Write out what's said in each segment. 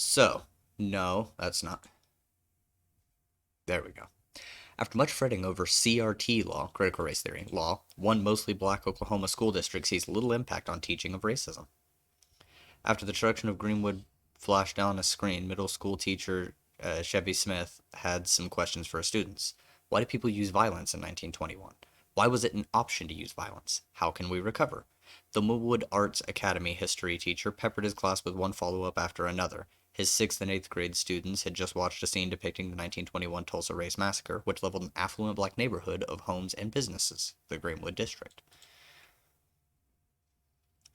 So, no, that's not. There we go. After much fretting over CRT law, critical race theory law, one mostly black Oklahoma school district sees little impact on teaching of racism. After the introduction of Greenwood flashed down a screen, middle school teacher Chevy Smith had some questions for her students. Why did people use violence in 1921? Why was it an option to use violence? How can we recover? The Millwood Arts Academy history teacher peppered his class with one follow up after another. His 6th and 8th grade students had just watched a scene depicting the 1921 Tulsa Race Massacre, which leveled an affluent black neighborhood of homes and businesses, the Greenwood District.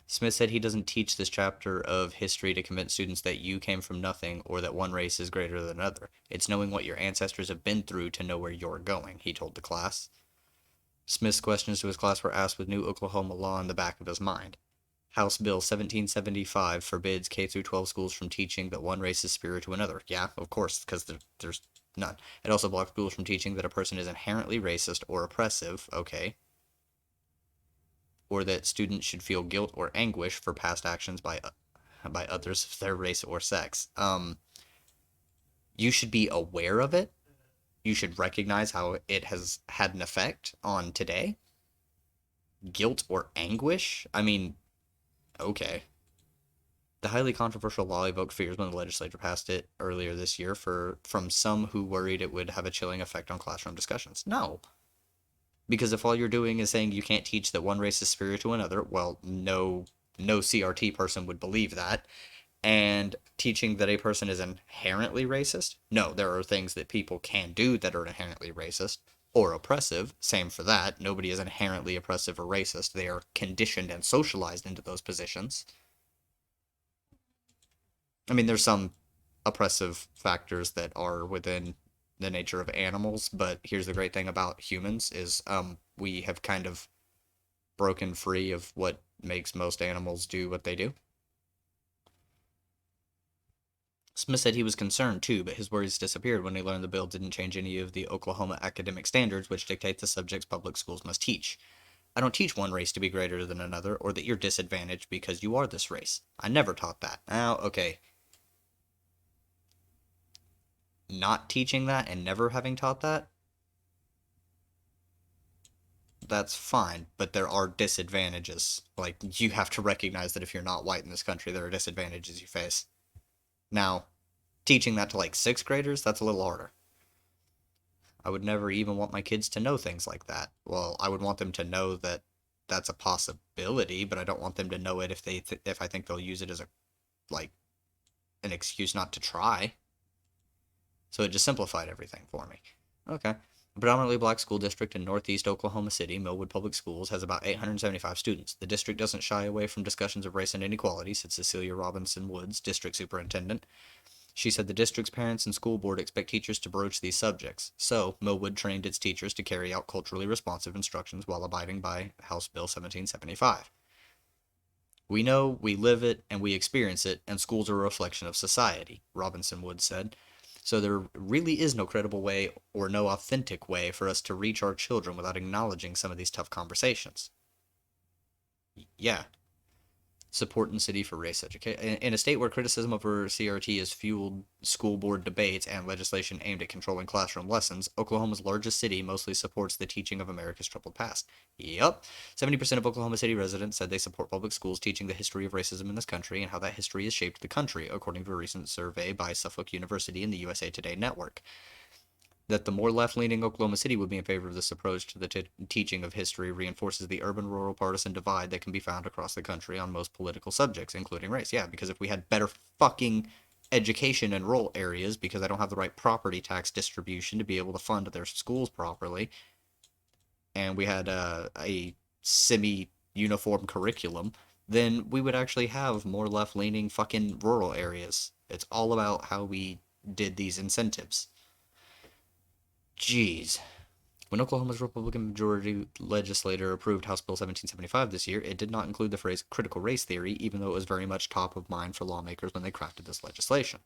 Smith said he doesn't teach this chapter of history to convince students that you came from nothing or that one race is greater than another. It's knowing what your ancestors have been through to know where you're going, he told the class. Smith's questions to his class were asked with new Oklahoma law in the back of his mind. House Bill 1775 forbids K through 12 schools from teaching that one race is superior to another. Yeah, of course, because there's none. It also blocks schools from teaching that a person is inherently racist or oppressive. Okay. Or that students should feel guilt or anguish for past actions by others of their race or sex. You should be aware of it. You should recognize how it has had an effect on today. Guilt or anguish? I mean, okay. The highly controversial law evoked fears when the legislature passed it earlier this year from some who worried it would have a chilling effect on classroom discussions. No, because if all you're doing is saying you can't teach that one race is superior to another, well, no CRT person would believe that. And teaching that a person is inherently racist, no, there are things that people can do that are inherently racist or oppressive. Same for that. Nobody is inherently oppressive or racist. They are conditioned and socialized into those positions. I mean, there's some oppressive factors that are within the nature of animals, but here's the great thing about humans is we have kind of broken free of what makes most animals do what they do. Smith said he was concerned too, but his worries disappeared when he learned the bill didn't change any of the Oklahoma academic standards which dictate the subjects public schools must teach. I don't teach one race to be greater than another or that you're disadvantaged because you are this race. I never taught that. Now, okay, not teaching that and never having taught that, that's fine, but there are disadvantages. Like, you have to recognize that if you're not white in this country, there are disadvantages you face. Now, teaching that to like 6th graders, that's a little harder. I would never even want my kids to know things like that. Well, I would want them to know that that's a possibility, but I don't want them to know it if I think they'll use it as a like an excuse not to try. So it just simplified everything for me. Okay. A predominantly black school district in northeast Oklahoma City, Millwood Public Schools, has about 875 students. The district doesn't shy away from discussions of race and inequality, said Cecilia Robinson Woods, district superintendent. She said the district's parents and school board expect teachers to broach these subjects. So, Millwood trained its teachers to carry out culturally responsive instructions while abiding by House Bill 1775. We know, we live it, and we experience it, and schools are a reflection of society, Robinson Woods said. So there really is no credible way or no authentic way for us to reach our children without acknowledging some of these tough conversations. Yeah, support in city for race education. In a state where criticism over CRT has fueled school board debates and legislation aimed at controlling classroom lessons, Oklahoma's largest city mostly supports the teaching of America's troubled past. Yep. 70% of Oklahoma City residents said they support public schools teaching the history of racism in this country and how that history has shaped the country, according to a recent survey by Suffolk University and the USA Today network. That the more left-leaning Oklahoma City would be in favor of this approach to the teaching of history reinforces the urban-rural partisan divide that can be found across the country on most political subjects, including race. Yeah, because if we had better fucking education in rural areas, because I don't have the right property tax distribution to be able to fund their schools properly, and we had a semi-uniform curriculum, then we would actually have more left-leaning fucking rural areas. It's all about how we did these incentives. Jeez. When Oklahoma's Republican majority legislature approved House Bill 1775 this year, it did not include the phrase critical race theory, even though it was very much top of mind for lawmakers when they crafted this legislation.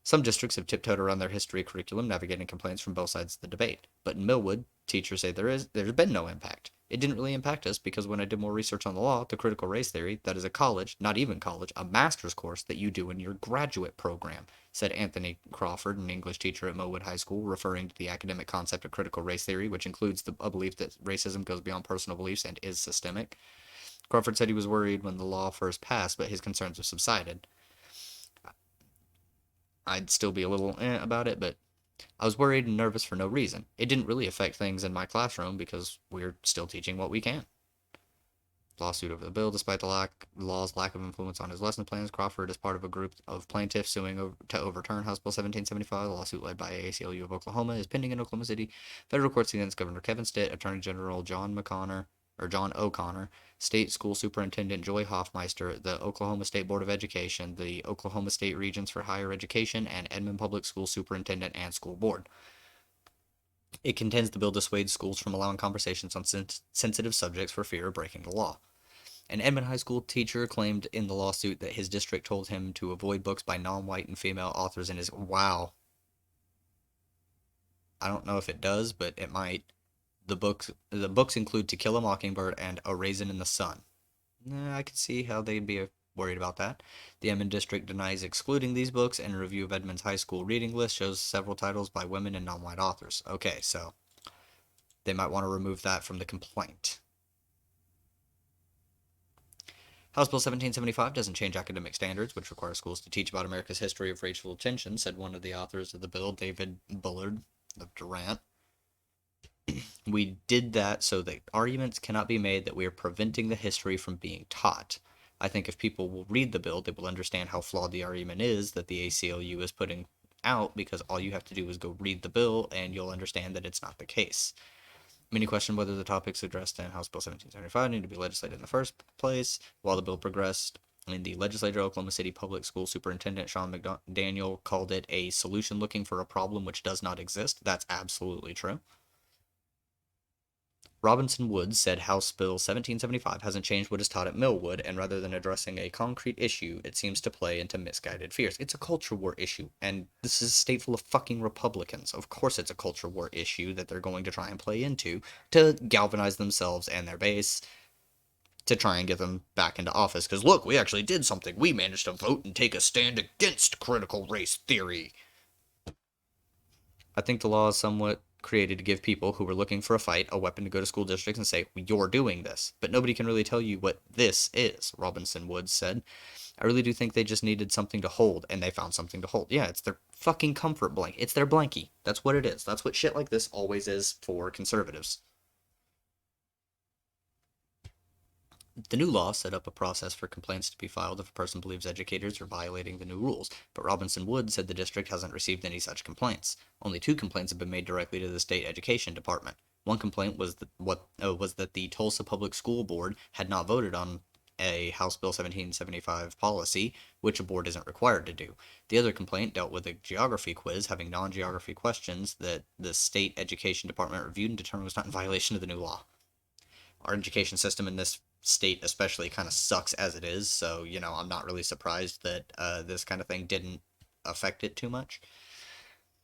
Some districts have tiptoed around their history curriculum, navigating complaints from both sides of the debate. But in Millwood, teachers say there's been no impact. It didn't really impact us because when I did more research on the law, the critical race theory, that is a college, not even college, a master's course that you do in your graduate program, said Anthony Crawford, an English teacher at Millwood High School, referring to the academic concept of critical race theory, which includes a belief that racism goes beyond personal beliefs and is systemic. Crawford said he was worried when the law first passed, but his concerns have subsided. I'd still be a little about it, but I was worried and nervous for no reason. It didn't really affect things in my classroom because we're still teaching what we can. Lawsuit over the bill. Despite the law's lack of influence on his lesson plans, Crawford is part of a group of plaintiffs suing to overturn House Bill 1775. The lawsuit led by ACLU of Oklahoma is pending in Oklahoma City. Federal courts against Governor Kevin Stitt, Attorney General John O'Connor, State School Superintendent Joy Hoffmeister, the Oklahoma State Board of Education, the Oklahoma State Regents for Higher Education, and Edmond Public School Superintendent and School Board. It contends the bill dissuades schools from allowing conversations on sensitive subjects for fear of breaking the law. An Edmond High School teacher claimed in the lawsuit that his district told him to avoid books by non-white and female authors in his... Wow. I don't know if it does, but it might. The books include To Kill a Mockingbird and A Raisin in the Sun. I could see how they'd be worried about that. The Edmond district denies excluding these books, and a review of Edmond's high school reading list shows several titles by women and non-white authors. Okay, so they might want to remove that from the complaint. House Bill 1775 doesn't change academic standards, which require schools to teach about America's history of racial tension, said one of the authors of the bill, David Bullard of Durant. We did that so that arguments cannot be made that we are preventing the history from being taught. I think if people will read the bill, they will understand how flawed the argument is that the ACLU is putting out, because all you have to do is go read the bill and you'll understand that it's not the case. Many question whether the topics addressed in House Bill 1775 need to be legislated in the first place. While the bill progressed in the legislature, Oklahoma City Public School Superintendent Sean McDaniel called it a solution looking for a problem which does not exist. That's absolutely true. Robinson Woods said House Bill 1775 hasn't changed what is taught at Millwood, and rather than addressing a concrete issue, it seems to play into misguided fears. It's a culture war issue, and this is a state full of fucking Republicans. Of course it's a culture war issue that they're going to try and play into to galvanize themselves and their base to try and get them back into office. Because look, we actually did something. We managed to vote and take a stand against critical race theory. I think the law is somewhat created to give people who were looking for a fight a weapon to go to school districts and say, you're doing this. But nobody can really tell you what this is, Robinson Woods said. I really do think they just needed something to hold, and they found something to hold. Yeah, it's their fucking comfort blanket. It's their blankie. That's what it is. That's what shit like this always is for conservatives. The new law set up a process for complaints to be filed if a person believes educators are violating the new rules, but Robinson Wood said the district hasn't received any such complaints. Only 2 complaints have been made directly to the state education department. One complaint was that the Tulsa Public School Board had not voted on a House Bill 1775 policy, which a board isn't required to do. The other complaint dealt with a geography quiz having non-geography questions that the state education department reviewed and determined was not in violation of the new law. Our education system in this state especially kind of sucks as it is, so I'm not really surprised that this kind of thing didn't affect it too much.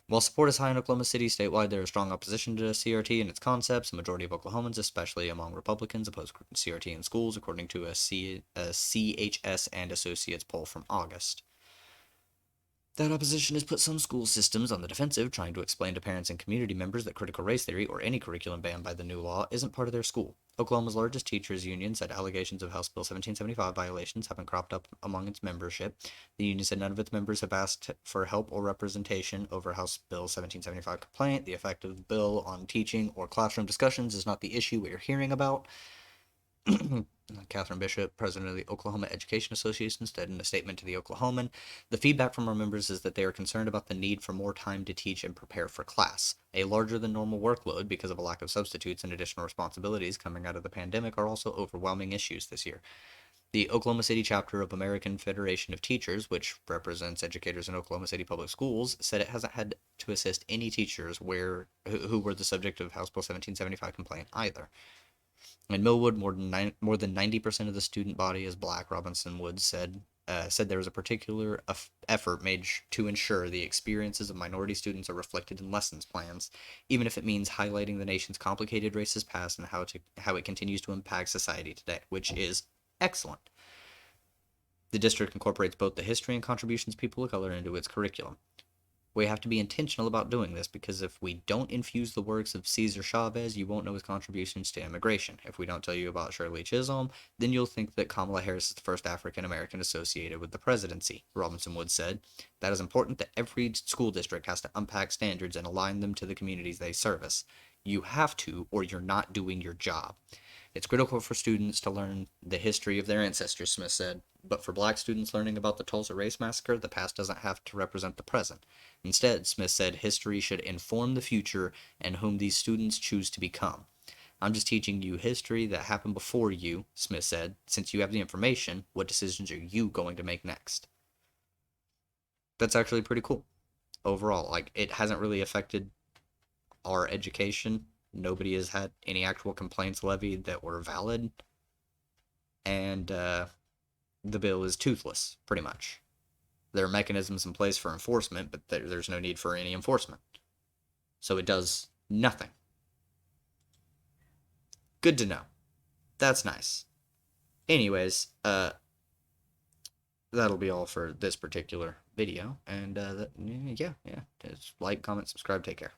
While support is high in Oklahoma City statewide, there is strong opposition to CRT and its concepts. A majority of Oklahomans, especially among Republicans, oppose CRT in schools, according to a CHS and Associates poll from August. That opposition has put some school systems on the defensive, trying to explain to parents and community members that critical race theory, or any curriculum banned by the new law, isn't part of their school. Oklahoma's largest teachers union said allegations of House Bill 1775 violations haven't cropped up among its membership. The union said none of its members have asked for help or representation over House Bill 1775 complaint. The effect of the bill on teaching or classroom discussions is not the issue we are hearing about. Catherine Bishop, president of the Oklahoma Education Association, said in a statement to the Oklahoman, the feedback from our members is that they are concerned about the need for more time to teach and prepare for class. A larger than normal workload because of a lack of substitutes and additional responsibilities coming out of the pandemic are also overwhelming issues this year. The Oklahoma City chapter of American Federation of Teachers, which represents educators in Oklahoma City public schools, said it hasn't had to assist any teachers who were the subject of House Bill 1775 complaint either. In Millwood, more than 90% of the student body is black, Robinson Woods said. said there was a particular effort made to ensure the experiences of minority students are reflected in lessons plans, even if it means highlighting the nation's complicated racist past and how it continues to impact society today, which is excellent. The district incorporates both the history and contributions of people of color into its curriculum. We have to be intentional about doing this because if we don't infuse the works of Cesar Chavez, you won't know his contributions to immigration. If we don't tell you about Shirley Chisholm, then you'll think that Kamala Harris is the first African American associated with the presidency, Robinson Wood said. That is important that every school district has to unpack standards and align them to the communities they service. You have to, or you're not doing your job. It's critical for students to learn the history of their ancestors, Smith said. But for black students learning about the Tulsa Race Massacre, the past doesn't have to represent the present. Instead, Smith said history should inform the future and whom these students choose to become. I'm just teaching you history that happened before you, Smith said. Since you have the information, what decisions are you going to make next? That's actually pretty cool. Overall, like, it hasn't really affected our education. Nobody has had any actual complaints levied that were valid. And the bill is toothless, pretty much. There are mechanisms in place for enforcement, but there's no need for any enforcement. So it does nothing. Good to know. That's nice. Anyways, that'll be all for this particular video. And yeah. Just like, comment, subscribe, take care.